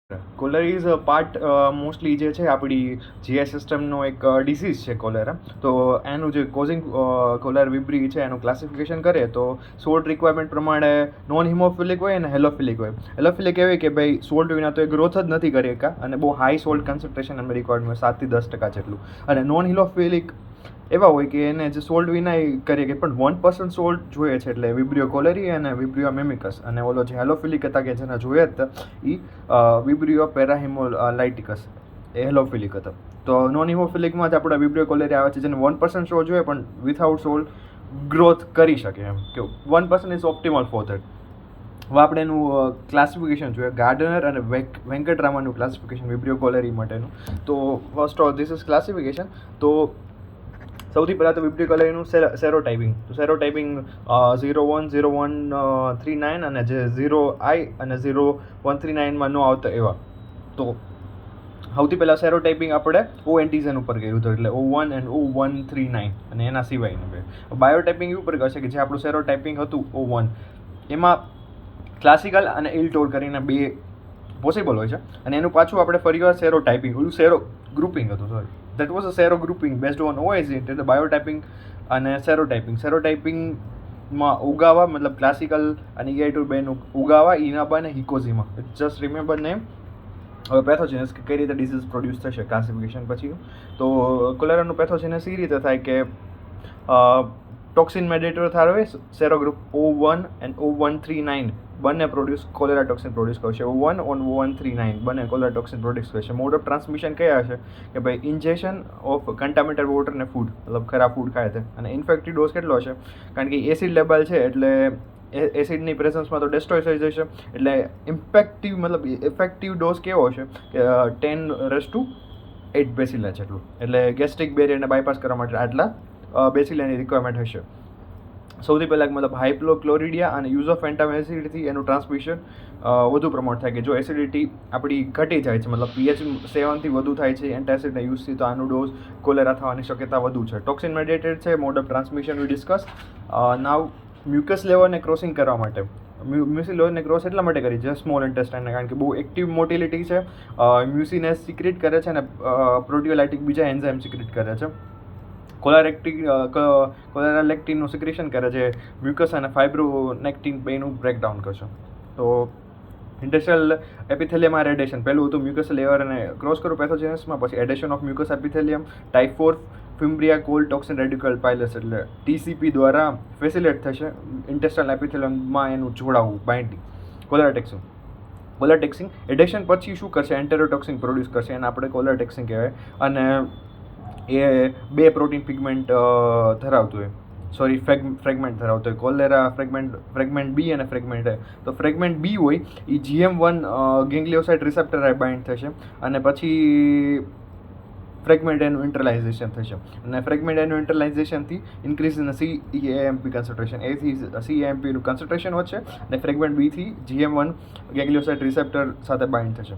Cholera is a part mostly જે છે આપણી જીઆઈ સિસ્ટમનો એક ડિસીઝ છે કોલેરા. તો એનું જે કોઝિંગ કોલેરા વિબ્રી છે એનું ક્લાસિફિકેશન કરીએ તો સોલ્ટ રિક્વાયરમેન્ટ પ્રમાણે નોન હિમોફિલિક હોય અને હેલોફિલિક હોય. હેલોફિલિક એવી કે ભાઈ સોલ્ટ વિના તો એ ગ્રોથ જ નથી કરી શકા અને બહુ હાઈ સોલ્ટ કન્સન્ટ્રેશન એમ રિક્વાયર્ડ હોય 7 થી 10% જેટલું. અને નોન હિલોફિલિક એવા હોય કે એને જે સોલ્ટ વિના કરીએ કે પણ 1% સોલ્ટ જોઈએ છે, એટલે વિબ્રિયો કોલેરી અને વિબ્રિયો મેમિકસ. અને ઓલો જે હેલોફિલિક હતા કે જેને જોઈએ હતા એ વિબ્રિયો પેરાહિમોલાઇટિકસ એ હેલોફિલિક હતો. તો નોન હિમોફિલિકમાં જ આપણે વિબ્રિયો કોલેરી આવે છે જેને 1% સોલ્ટ જોઈએ પણ વિથઆઉટ સોલ્ટ ગ્રોથ કરી શકે એમ કે 1% ઇઝ ઓપ્ટિમલ ફોર ધેટ. હવે આપણે એનું ક્લાસિફિકેશન જોઈએ, ગાર્ડનર અને વેંકટરામાનું ક્લાસિફિકેશન વિબ્રિયો કોલેરી માટેનું. તો first of this is classification. તો સૌથી પહેલાં તો વિબ્રિયો કોલેરીનું સેરોટાઇપિંગ. તો સેરોટાઇપિંગ 010139 અને જે 0I અને 0139માં ન આવતા એવા. તો સૌથી પહેલાં સેરોટાઇપિંગ આપણે ઓએન્ટીઝન ઉપર કર્યું હતું, એટલે O1 અને O139 અને એના સિવાયનું બે. બાયોટાઇપિંગ એ ઉપર કરશે કે જે આપણું સેરોટાઇપિંગ હતું O1 એમાં ક્લાસિકલ અને ઇલટોર કરીને બે પોસિબલ હોય છે. અને એનું પાછું આપણે ફરીવાર સેરોટાઇપિંગ, ઓલું સેરો ગ્રુપિંગ હતું, sorry that was a serogrouping based on ઓએઝિટ, એટલે બાયોટાઇપિંગ અને સેરોટાઇપિંગ. સેરોટાઇપિંગમાં ઉગાવા મતલબ ક્લાસિકલ અને EI2 બેનું ઉગાવા, ઇનાબા અને હિકોઝીમા. Just remember name. હવે પેથોજેનેસ કે કઈ રીતે ડિસીઝ પ્રોડ્યુસ થશે ક્લાસિફિકેશન પછીનું. તો કોલેરાનું પેથોજેનેસ એ રીતે થાય કે ટોક્સિન મેડિએટર થાય સેરોગ્રુપ O1 અને O139 બંને કોલેરા ટોક્સિન પ્રોડ્યુસ કરશે. O1 ઓન O139 બંને કોલેરા ટોક્સિન પ્રોડ્યુસ કરશે. મોડ ઓફ ટ્રાન્સમિશન કયા હશે કે ભાઈ ઇન્જેક્શન ઓફ કન્ટામિનેટેડ વોટર ને ફૂડ, મતલબ ખરાબ ફૂડ ખાય છે. અને ઇન્ફેક્ટિવ ડોઝ કેટલો હશે કારણ કે એસિડ લેવલ છે એટલે એસિડની પ્રેઝન્સમાં તો ડેસ્ટ્રોય થઈ જશે. એટલે ઇફેક્ટિવ ડોઝ કેવો હશે કે 10⁸ બેસિલા જેટલું. એટલે ગેસ્ટ્રિક બેરિયરને બાયપાસ કરવા માટે આટલા બેસિલાની રિક્વાયરમેન્ટ હશે. સૌથી પહેલાં મતલબ હાઇપ્લોક્લોરિડિયા અને યુઝ ઓફ એન્ટામેસિડથી એનું ટ્રાન્સમિશન વધુ પ્રમોટ થાય કે જો એસિડિટી આપણી ઘટી જાય છે, મતલબ pH 7થી વધુ થાય છે એન્ટાસિડના યુઝથી, તો આનું ડોઝ કોલેરા થવાની શક્યતા વધુ છે. ટોક્સિન મેડિએટેડ છે. Mode of transmission we discuss now. Mucus લેવલને ક્રોસિંગ કરવા માટે મ્યુસી લેવલને ક્રોસ એટલા માટે કરી છે સ્મોલ ઇન્ટેસ્ટાઇનને, કારણ કે બહુ એક્ટિવ મોટિલિટી છે. મ્યુસીનેસ સિક્રેટ કરે છે અને પ્રોટીઓલાઇટિક બીજા એન્ઝાઇમ સિક્રેટ કરે છે. કોલેરાલેક્ટિનનું સિક્રેશન કરે છે મ્યુકસ અને ફાઇબ્રોનેક્ટિન બેનું બ્રેકડાઉન કરશે. તો ઇન્ડસ્ટ્રિયલ એપિથેલિયમમાં રેડિયેશન પહેલું હતું મ્યુકસ લેયર અને ક્રોસ કરું પેથોજેનેસમાં, પછી adhesion of mucus epithelium type 4 fimbriae called toxin radical pilus એટલે TCP દ્વારા ફેસિલેટ થશે ઇન્ટેસ્ટાઇનલ એપિથેલિયમમાં એનું જોડાવું બાઇન્ડિંગ. કોલેરાટેક્સિંગ એડેશન પછી શું કરશે, એન્ટેરોટોક્સિન પ્રોડ્યુસ કરશે, એને આપણે કોલેરાટેક્સિંગ કહેવાય. અને એ બે પ્રોટીન પિગમેન્ટ ધરાવતું હોય, સોરી ફ્રેગમેન્ટ ધરાવતો હોય. કોલેરા ફ્રેગમેન્ટ બી અને ફ્રેગમેન્ટ એ. તો ફ્રેગમેન્ટ બી હોય એ GM1 ગેંગ્લિયોસાઇડ રિસેપ્ટર બાઇન્ડ થશે અને પછી ફ્રેગમેન્ટ એનું ઇન્ટરલાઇઝેશન થશે. અને ફ્રેગમેન્ટ એનું ઇન્ટરલાઇઝેશનથી ઇન્ક્રીઝ ઇન CAMP કન્સન્ટ્રેશન, એથી CAMPનું કન્સન્ટ્રેશન વધશે અને ફ્રેગમેન્ટ બીથી GM1 ગેંગ્લિયોસાઇડ રિસેપ્ટર સાથે બાઇન્ડ થશે.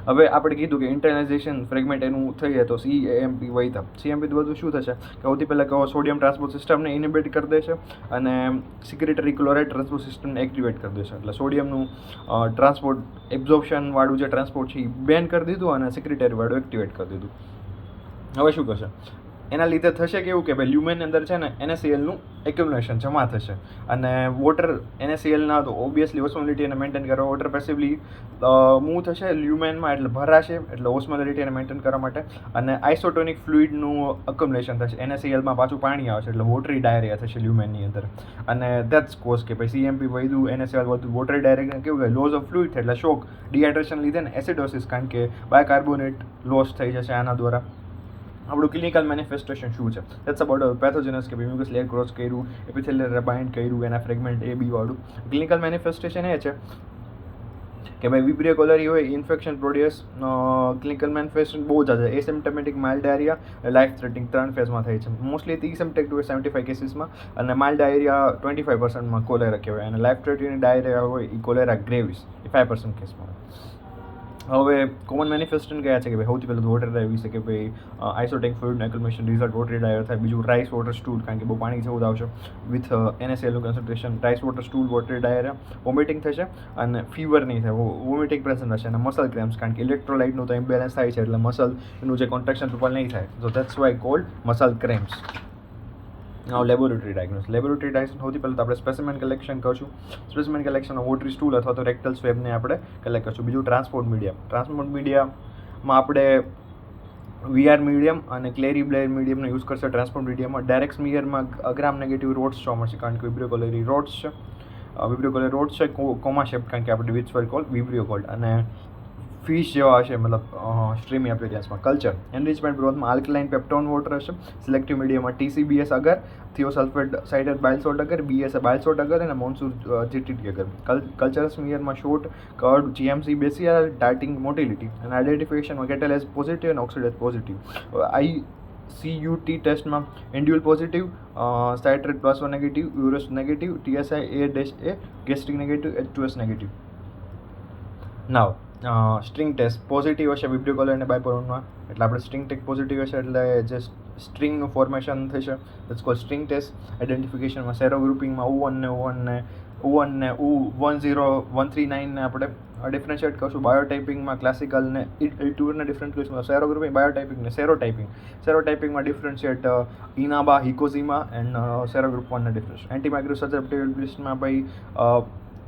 હવે આપણે કીધું કે ઇન્ટરલાઇઝેશન ફ્રેગમેન્ટ એનું થઈએ તો CAMP વધતા. CAMP વધુ શું થશે કે સૌથી પહેલાં કહો સોડિયમ ટ્રાન્સપોર્ટ સિસ્ટમને ઇનિબિટ કરી દેશે અને સિક્રેટરી ક્લોરાઇડ ટ્રાન્સપોર્ટ સિસ્ટમને એક્ટિવેટ કરી દેશે. એટલે સોડિયમનું ટ્રાન્સપોર્ટ એબ્ઝોર્પ્શનવાળું જે ટ્રાન્સપોર્ટ છે એ બેન કરી દીધું અને સિક્રેટરીવાળું એક્ટિવેટ કરી દીધું. હવે શું કરશે એના લીધે થશે કેવું કે ભાઈ લ્યુમેનની અંદર છે ને NaClનું એક્યુમ્યુલેશન જમા થશે અને વોટર NaClના તો ઓબ્વિયસલી ઓસ્મોલિટીને મેન્ટેન કરવા વોટર પેસિવલી મૂવ થશે લ્યુમેનમાં, એટલે ભરાશે, એટલે ઓસ્મોલિટીને મેન્ટેન કરવા માટે. અને આઇસોટોનિક ફ્લુઇડનું અક્યુમ્યુલેશન થશે. NaClમાં પાછું પાણી આવશે એટલે વોટરી ડાયરિયા થશે લ્યુમેનની અંદર. અને દેટ્સ કોઝ કે ભાઈ CMP વધ્યું, NaCl વધુ, વોટરી ડાયરિયા કેવું કે લોઝ ઓફ ફ્લુઇડ એટલે શોક, ડિહાઇડ્રેશન લીધે ને એસિડોસિસ, કારણ કે બાયકાર્બોનેટ લોસ થઈ જશે આના દ્વારા. આપણું ક્લિનિકલ મેનિફેસ્ટેશન શું છે, દેટ્સ અબાઉટ પેથોજેનસ કે મ્યુકસ લેયર ક્રોસ કર્યું, એપિથેલિયલ બાઇન્ડ કર્યું, એના ફ્રેગમેન્ટ A B વાળું. ક્લિનિકલ મેનિફેસ્ટેશન એ છે કે ભાઈ વિબ્રિયો કોલેરી હોય, ઇન્ફેક્શન પ્રોડ્યુસ. ક્લિનિકલ મેનિફેસ્ટેશન બહુ જ છે. Asymptomatic mild diarrhoea, life threatening 3 ફેઝમાં થાય છે. મોસ્ટલી એસિમ્પ્ટેટિક હોય 75 કેસીસમાં અને માઇલ્ડ ડાયરિયા 25%માં કોલેરા કહેવાય. અને લાઈફ થ્રેટનિંગ ડાયરિયા હોય એ કોલેરા ગ્રેવિસ એ 5% કેસમાં હોય. હવે કોમન મેનિફેસ્ટેશન કયા છે કે ભાઈ સૌથી પહેલાં વોટર ડાયર વિશે કે ભાઈ આઇસોટેક ફ્લુઇડ એક્યુમ્યુલેશન રિઝલ્ટ વોટર ડાયર થાય. બીજું રાઇસ વોટર સ્ટૂલ, કારણ કે બહુ પાણી જેવું આવશે with NaCl concentration. Rice water stool water diarrhoea vomiting થશે અને ફીવર નહીં થાય, વોમિટિંગ પ્રેઝન્ટ હશે. અને મસલ ક્રેમ્સ, કારણ કે ઇલેક્ટ્રોલાઇટનું તો ઇમ્બેલેન્સ થાય છે એટલે મસલનું જે કોન્ટ્રાક્શન પ્રોપર નહીં થાય, so that's why called muscle cramps. Laboratory diagnosis. Laboratory diagnosis સૌથી પહેલાં તો આપણે સ્પેસિમેન કલેક્શન કરશું. સ્પેસિમેન કલેક્શન વોટરી સ્ટૂલ અથવા તો રેક્ટલ સ્વેબને આપણે કલેક્ટ કરશું. બીજું ટ્રાન્સપોર્ટ મીડિયા. ટ્રાન્સપોર્ટ મીડિયામાં આપણે VR મીડિયમ અને ક્લેરી બ્લેર મીડિયમનો યુઝ કરશે. ટ્રાન્સપોર્ટ મીડિયમમાં ડાયરેક્ટ સ્મીયરમાં ગ્રામ નેગેટિવ રોડ્સ જોવા મળશે, કારણ કે વિબ્રિયોકોલરી રોડ્સ છે. વિબ્રિયોકોલરી રોડ્સ છે કોમા શેપ, કારણ કે આપણે વિચ વેલ કોલ વિબ્રિયોકોલ્ડ. અને ફિશ જેવા હશે, મતલબ સ્ટ્રીમી અપિયરન્સમાં. કલ્ચર એનરિચમેન્ટ ગ્રોથમાં આલ્કલાઇન પેપ્ટોન વોટર હશે. સિલેક્ટિવ મીડિયામાં TCBS અગર, થિયોસલ્ફેટ સાઇડર બાઇલસોલ્ટ અગર, BSA બાઇલસોલ્ટ અગર અને મોન્સૂર GTT અગર. કલ્ચર સ્મિયરમાં શોર્ટ કર્ડ GMC બેસિયર ડાર્ટિંગ મોટિલિટી અને આઇડેન્ટિફિકેશનમાં કેટલેઝ પોઝિટિવ અને ઓક્સિડેઝ પોઝિટિવ. ICUT ટેસ્ટમાં indole positive, citrate +1 negative, urease negative, TSI-A ગેસ્ટ્રિક નેગેટિવ, H2S નેગેટિવ. નાવ સ્ટ્રિંગ ટેસ્ટ પોઝિટિવ હશે વિબ્રિયોકોલર અને બાયપોલોનમાં, એટલે આપણે સ્ટ્રિંગ ટેક પોઝિટિવ હશે એટલે જે સ્ટ્રિંગનું ફોર્મેશન થશે ઇટ્સ કોલ્ડ સ્ટ્રિંગ ટેસ્ટ. આઇડેન્ટિફિકેશનમાં સેરો ગ્રુપિંગમાં U1 ને U10139 ને આપણે ડિફરન્શિએટ કરશું. બાયોટાઇપિંગમાં ક્લાસિકલ ને ઇલ્ટુરને ડિફરન્ટ કરીશું. સેરો ગ્રુપિંગ, બાયોટાઇપિંગ ને સેરોટાઇપિંગમાં ડિફરન્શિએટ ઇનાબા, હિકોઝીમા એન્ડ સેરો ગ્રુપ 1 ને ડિફરન્શિએટ. એન્ટીમાઇક્રો સસેપ્ટિબિલિટીમાં ભાઈ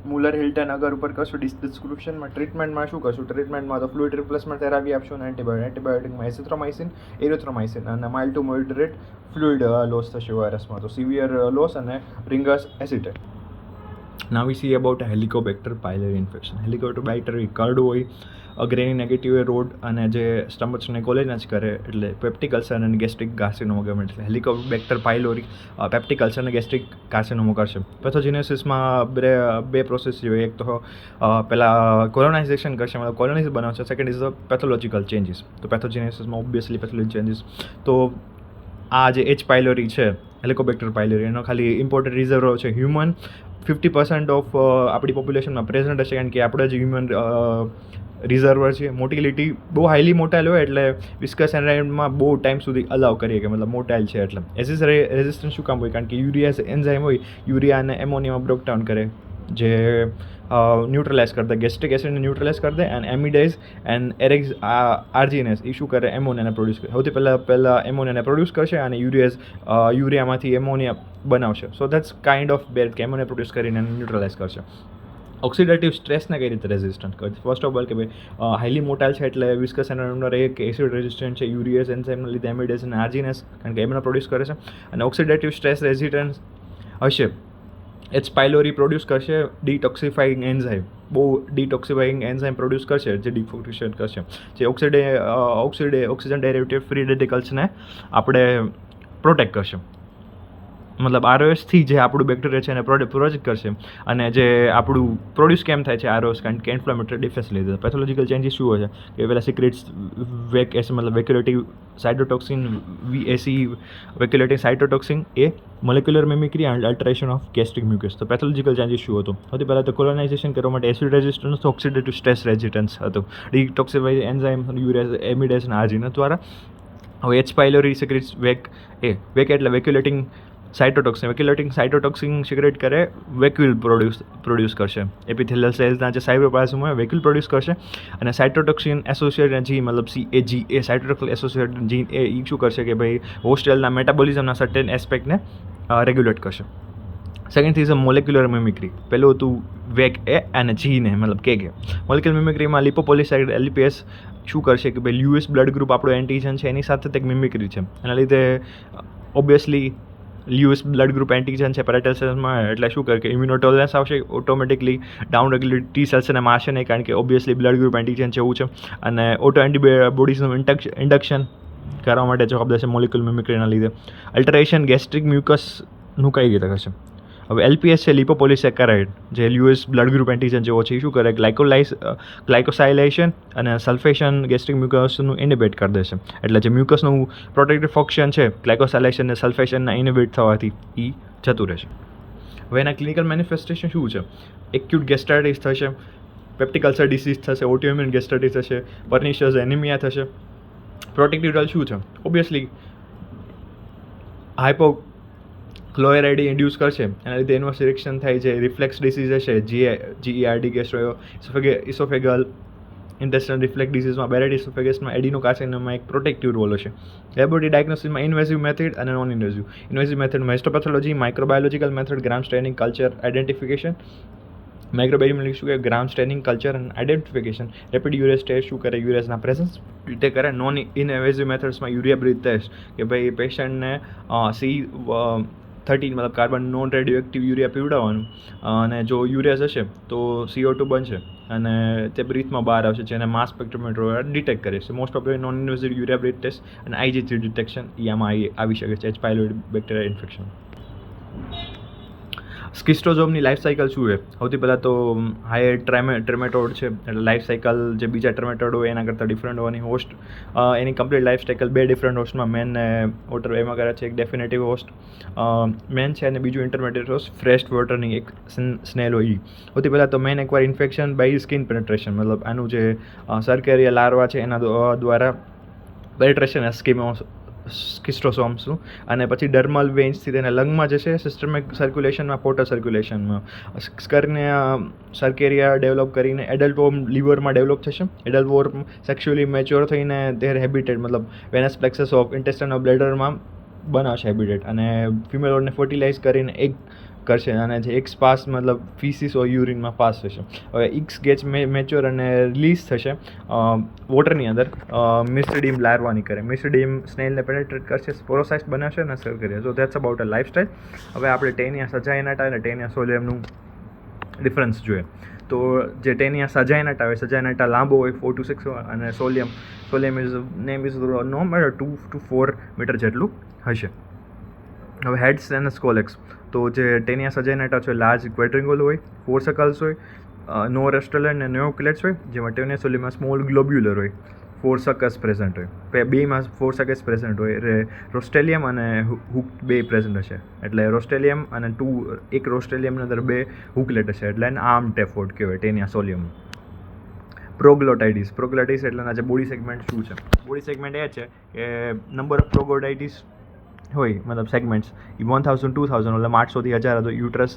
મુલર હિલ્ટન અગર ઉપર કરશું. ડિસ્ક્રિપ્શનમાં ટ્રીટમેન્ટમાં શું કરશું? ટ્રીટમેન્ટમાં તો ફ્લુઇડ રિપ્લેસમેન્ટ થેરાપી આપશું અને એન્ટીબાયોટિકમાં એસિથ્રોમાઇસિન, એરિથ્રોમાઇસિન અને mild to moderate fluid loss થશે ORSમાં, તો સિવિયર લોસ અને Ringer's acetate. Now we see about Helicobacter pylori infection. Helicobacter curved હોય, ગ્રેની નેગેટિવ રોડ અને જે સ્ટમચને કોલેજ કરે એટલે પેપ્ટિક અલ્સર અને ગેસ્ટ્રિક કાર્સિનોમા. એટલે હેલિકોબેક્ટર પાયલોરી પેપ્ટિક અલ્સર અને ગેસ્ટ્રિક કાર્સિનોમા કરશે. પેથોજિનેસિસમાં બે પ્રોસેસ જોઈએ. એક તો પહેલાં કોલોનાઇઝેશન કરશે, મતલબ કોલોનીઝ બનાવશે. Second is the pathological changes. તો પેથોજિનેસિસમાં ઓબ્વિયસલી પેથોલોજી ચેન્જીસ. તો આ જે H પાયલોરી છે, હેલિકોબેક્ટર પાયલોરી, એનો ખાલી ઇમ્પોર્ટન્ટ રિઝર્વ છે હ્યુમન. 50% ઓફ આપણી પોપ્યુલેશનમાં પ્રેઝન્ટ હશે, કારણ કે આપણે જે હ્યુમન રિઝર્વર છે. મોટિલિટી બહુ હાઈલી મોટાઇલ હોય એટલે વિસ્કસ એન્ઝાઇમમાં બહુ ટાઈમ સુધી અલાઉ કરીએ કે મતલબ મોટાઇલ છે એટલે. એસિડ રેઝિસ્ટન્સ શું કામ હોય? કારણ કે યુરિયા એન્ઝાઇમ હોય, યુરિયા અને એમોનિયામાં બ્રેકડાઉન કરે, જે ન્યુટ્રલાઇઝ કરી દે, ગેસ્ટ્રિક એસિડને ન્યુટ્રલાઇઝ કરી દે. એન્ડ એમિડાઇઝ એન્ડ એરેક્સ આર્જીનેસ એ શું કરે? એમોનિયાને પ્રોડ્યુસ કરે. સૌથી પહેલાં એમોનિયાને પ્રોડ્યુસ કરશે અને યુરિયામાંથી એમોનિયા બનાવશે. So that's kind of bad કે એમોનિયા પ્રોડ્યુસ કરીને ન્યુટ્રલાઇઝ કરશે. ઓક્સિડેટિવ સ્ટ્રેસને કઈ રીતે રેઝિસ્ટન્ટ કરે? ફર્સ્ટ ઓફ ઓલ કે ભાઈ હાઈલી મોટાઇલ છે એટલે વિસ્કસ એન્ઝાઇમનો એક એસિડ રેઝિસ્ટન્ટ છે. યુરિયસ એન્ઝાઇમના લીધે એમિડેઝ અને આર્જીનેસ, કારણ કે એમના પ્રોડ્યુસ કરે છે. અને ઓક્સિડેટિવ સ્ટ્રેસ રેઝિસ્ટન્સ હશે, H પાયલોરી પ્રોડ્યુસ કરશે ડિટોક્સિફાઈંગ એન્ઝાઇમ. બહુ ડિટોક્સિફાઈંગ એન્ઝાઇમ પ્રોડ્યુસ કરશે જે ડિફોક્સિએશન કરશે, જે ઓક્સિજન ડેરિવેટિવ ફ્રી રેડિકલ્સને આપણે પ્રોટેક્ટ કરશે. મતલબ ROSથી જે આપણું બેક્ટેરિયા છે એને પ્રોજેક્ટ કરશે. અને જે આપણું પ્રોડ્યુસ કેમ થાય છે ROS? કારણ કે ઇન્ફ્લેમેટરી ડિફેન્સ લીધે. પેથોલોજીકલ ચેન્જીસ શું હોય છે કે પહેલાં સિક્રેટ્સ મતલબ vacuolating cytotoxin, VAC vacuolating cytotoxin એ molecular mimicry and alteration of gastric mucus. તો પેથોલોજીકલ ચેન્જીસ શું હતું? સૌથી પહેલાં તો કોલોનાઇઝેશન કરવા માટે acid resistance, oxidative stress resistance હતું. ડિટોક્સિફાઈ એન્ઝાઇમ, યુરિયા એમિડેઝ અને આર્જીનેસ દ્વારા. હવે H પાયલોરી સિક્રેટ્સ વેક એટલે વેક્યુલેટિંગ સાઇટોટોક્સિન સિક્રેટ કરે, વેક્યુલ પ્રોડ્યુસ કરશે. એપિથેલિયલ સેલ્સના જે સાઇટોપ્લાઝમ હોય વેક્યુલ પ્રોડ્યુસ કરશે. અને સાઇટોટોક્સિન એસોસિએટેડ જીન મતલબ CAGA સાઇટોટોક્સિન એસોસિએટેડ જીન એ શું કરશે કે ભાઈ હોસ્ટેલના મેટાબોલિઝમના સર્ટેન એસ્પેક્ટને રેગ્યુલેટ કરશે. Second thing is molecular mimicry. પહેલું હતું વેક અને જીને મતલબ KK. મોલેક્યુલર મિમિક્રીમાં લિપોપોલિસાઇડ LPS શું કરશે કે ભાઈ US બ્લડ ગ્રુપ આપણો એન્ટીજન છે એની સાથે એક મિમિક્રી છે. એના લીધે obviously US blood group antigen છે પેરેટલ સેલ્સમાં, એટલે શું કરે કે ઇમ્યુનોટોલરન્સ આવશે ઓટોમેટિકલી. ડાઉન રેગ્યુલેટ T સેલ્સને મારશે નહીં, કારણ કે ઓબ્વિયસલી બ્લડ ગ્રુપ એન્ટીજન છે એવું છે. અને ઓટો એન્ટીબોડીઝનું ઇન્ડક્શન કરવા માટે જવાબદાર છે મોલેક્યુલર મિમિક્રીના લીધે. અલ્ટરેશન ગેસ્ટ્રિક મ્યુકસનું કઈ રીતે કરશે? હવે LPS છે લિપોપોલિસેકેરાઇડ, જે US બ્લડ ગ્રુપ એન્ટીજન જેવો છે એ શું કરે? ગ્લાયકોસાઇલેશન અને સલ્ફેશન ગેસ્ટ્રિક મ્યુકસનું ઇનિબિટ કરી દેશે. એટલે જે મ્યુકસનું પ્રોટેક્ટિવ ફંક્શન છે ગ્લાયકોસાઇલેશન અને સલ્ફેશનના ઇનિબિટ થવાથી એ જતું રહેશે. હવે એના ક્લિનિકલ મેનિફેસ્ટેશન શું છે? એક્યુટ ગેસ્ટ્રાઇટિસ થશે, પેપ્ટિક અલ્સર ડિસીઝ થશે, ઓટોઇમ્યુન ગેસ્ટ્રાઇટિસ થશે, પર્નિશિયસ એનિમિયા થશે. પ્રોટેક્ટિવ રોલ શું છે? ઓબ્વિયસલી હાઇપોક્લોરાઇડ ઇન્ડ્યુસ કરશે, એના લીધે એનું સિલેક્શન થાય છે. રિફ્લેક્સ ડિસીઝ હશે, GERD gastro oesophageal intestinal reflux ડિસીઝમાં, બેરેટ ઇસોફેગસમાં, એડિનોકાર્સિનોમાં એક પ્રોટેક્ટિવ રોલ હશે. લેબોરેટરી ડાયગ્નોસિસમાં ઇન્વેઝિવ મેથડ અને નોન ઇન્વેઝિવ. ઇન્વેઝિવ મેથડમાં histopathology, microbiological method, gram staining, culture identification. Microbiology શું કરે? ગ્રામ સ્ટેનિંગ, કલ્ચર અને આઇડેન્ટિફિકેશન. રેપિડ યુરેસ ટેસ્ટ શું કરે? યુરેસના પ્રેઝન્સ ડિટેક્ટ કરે. નોન ઇન્વેઝિવ મેથડ્સમાં યુરિયા બ્રીથ ટેસ્ટ, કે ભાઈ પેશન્ટને C13 મતલબ carbon non radioactive urea પીવડાવવાનું, અને જો યુરિયાસ હશે તો CO2 બનશે અને તે બ્રીથમાં બહાર આવશે, જેને માસ સ્પેક્ટ્રોમીટર ડિટેક્ટ કરે છે. Most of non invasive urea breath test અને IgG ડિટેક્શન આમાં આવી શકે છે. H. pylori bacteria infection. સ્કિસ્ટોઝોમની લાઈફ સાયકલ શું છે? સૌથી પહેલાં તો હાયર ટ્રેમેટોડ છે, એટલે લાઈફ સાયકલ જે બીજા ટ્રેમેટોડ હોય એના કરતાં ડિફરન્ટ હોવાની. હોસ્ટ એની કમ્પ્લીટ લાઈફ સાયકલ 2 ડિફરન્ટ હોસ્ટમાં મેન ને વોટર એમાં કરે છે. એક ડેફિનેટિવ હોસ્ટ મેન છે અને બીજું ઇન્ટરમેડિયેટ હોસ્ટ ફ્રેશ વોટરની એક સ્નેલ હોય એ. સૌથી પહેલાં તો મેન એકવાર ઇન્ફેક્શન બાય સ્કિન પેનેટ્રેશન, મતલબ આનું જે સર્કેરિયા લાર્વા છે એના દ્વારા પેનેટ્રેશન સ્કિસ્ટોસોમ્સનું, અને પછી ડર્મલ વેન્સથી તેને લંગમાં જશે, સિસ્ટમિક સર્ક્યુલેશનમાં, પોર્ટલ સર્ક્યુલેશનમાં. સ્કરને સર્કેરિયા ડેવલપ કરીને એડલ્ટ વોર્મ લીવરમાં ડેવલપ થશે. એડલ્ટ વોર્મ સેક્સ્યુઅલી મેચ્યોર થઈને ધેર હેબિટેટ મતલબ વેનસ પ્લેક્સસ ઓફ ઇન્ટેસ્ટાઇન ઓફ બ્લેડરમાં બનાવશે હેબિટેટ, અને ફિમેલ ઓડને ફર્ટિલાઇઝ કરીને એગ કરશે, અને જે એગ્સ પાસ મતલબ ફીસીસ ઓર યુરિનમાં પાસ થશે. હવે એગ્સ ગેચ મેચ્યોર અને રિલીઝ થશે વોટરની અંદર. મિસ્ટડીમ લાર્વાની કરે, મિસ્ટડીમ સ્નેલને પેનેટ્રેટ કરશે, સ્પોરોસાઇટ્સ બનાવશે અને સર કરે. સો ધેટ્સ અબાઉટ અ લાઈફસ્ટાઈલ. હવે આપણે ટેનિયા સજાઇનાટા અને ટેનિયા સોલિયમનું ડિફરન્સ જોઈએ. તો જે ટેનિયા સજાઇનાટા હોય, સજાઇનાટા લાંબો હોય 4 to 6, અને solium is name is no matter 2 to 4 metre જેટલું હશે. હવે હેડ્સ અને સ્કોલેક્સ. તો જે ટેનિયા સજાઇનાટા છે લાર્જ ક્વેડ્રિંગલ હોય, 4 સર્કલ્સ હોય, નો રેસ્ટોલન્ટ અને ન્યુક્લિયટ્સ હોય, જેમાં ટેનિયા સોલિયમમાં સ્મોલ ગ્લોબ્યુલર હોય, 4 સર્કસ પ્રેઝન્ટ હોય. બેમાં 4 સર્કસ પ્રેઝન્ટ હોય. રોસ્ટેલિયમ અને હુક 2 પ્રેઝન્ટ હશે, એટલે રોસ્ટેલિયમ અને એક રોસ્ટેલિયમની અંદર 2 હુકલેટ હશે, એટલે એને આર્મ ટેફોડ કહેવાય ટેનિયા સોલિયમ. પ્રોગ્લોટાઇટિસ એટલે જે બોડી સેગમેન્ટ શું છે? બોડી સેગમેન્ટ એ છે કે નંબર ઓફ પ્રોગ્લોટાઇટિસ હોય, મતલબ સેગમેન્ટ્સ એ 1000 2000 એટલે 800 થી 1000 હતો. યુટ્રસ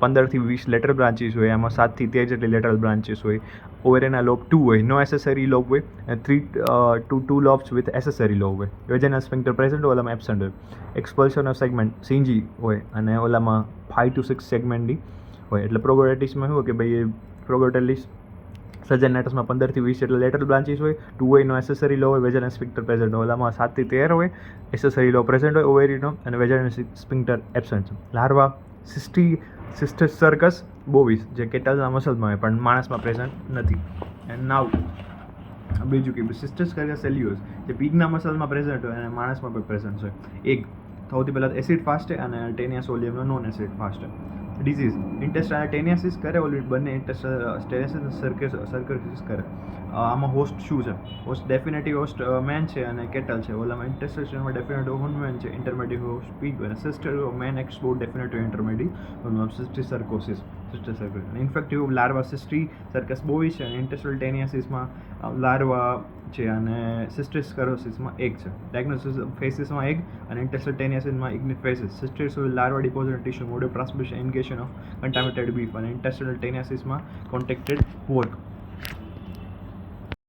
15 થી 20 લેટરલ બ્રાન્ચીસ હોય, એમાં 7 થી 13 જેટલી લેટરલ બ્રાન્ચીસ હોય. ઓવેરિયનના લોબ 2 હોય, નો એસેસરી લોબ હોય, અને 3 to 2 lobes with accessory lobe હોય. વેજિનલ સ્ફિન્ક્ટર પ્રેઝન્ટ હોય, ઓલામાં એબસન્ટ હોય. એક્સપલ્શન ઓફ સેગમેન્ટ સિંજી હોય, અને ઓલામાં 5 to 6 સેગમેન્ટની હોય. એટલે પ્રોગ્લોટાઇટિસમાં શું હોય કે ભાઈ પ્રોગ્લોટાઇટિસ સજાઇનાટાસમાં 15 થી 20 જેટલા લેટરલ બ્રાન્ચીસ હોય, 2 હોય, નો એસેસરી લો હોય, વેજિનલ સ્ફિન્ક્ટર પ્રેઝન્ટ હોય. ઓલામાં 7 થી 13 હોય, એસેસરી લો પ્રેઝન્ટ હોય ઓવેરીનો, અને વેજિનલ સ્ફિન્ક્ટર એબસન્ટ. લાર્વા સિસ્ટસ સર્કસ બોવિસ, જે કેટલના મસલમાં હોય પણ માણસમાં પ્રેઝન્ટ નથી. એન્ડ નાવ બીજું કે સિસ્ટસ સર્કસ સેલ્યુઅસ, જે પીગના મસલમાં પ્રેઝન્ટ હોય અને માણસમાં પણ પ્રેઝન્ટ હોય. એક સૌથી પહેલાં એસિડ ફાસ્ટ છે, અને ટેનિયા સોલિયમનો નોન એસિડ ફાસ્ટ છે. ડિઝીઝ ઇન્ટેસ્ટાઇનલ ટેનિયાસિસ કરે, ઓલરેડી બંને ઇન્ટેસ્ટાઇનલ સર્કસિસ કરે. આમાં હોસ્ટ શું છે? હોસ્ટ ડેફિનેટિવ હોસ્ટ મેન છે અને કેટલ છે. ઓલામાં ઇન્ટેસ્ટાઇનમાં ડેફિનેટિવ હોસ્ટ મેન છે, ઇન્ટરમેડિયેટ હોસ્ટ પીગ અને sister man export definitive intermediate cysticercosis. Infective larva cysticercus bovis છે, અને ઇન્ટેસ્ટાઇનલ ટેનિયાસિસમાં લાર્વા છે, અને સિસ્ટિસ સર્કોસિસમાં એગ છે. ડાયગ્નોસિસ ફેસિસમાં એગ, અને ઇન્ટેસ્ટાઇનલ ટેનિયાસિસમાં એગની faeces. Cystic larva deposit tissue mode of transmission ingestion of contaminated beef, અને ઇન્ટેસ્ટાઇનલ ટેનિયાસિસમાં કોન્ટેક્ટેડ પોર્ક.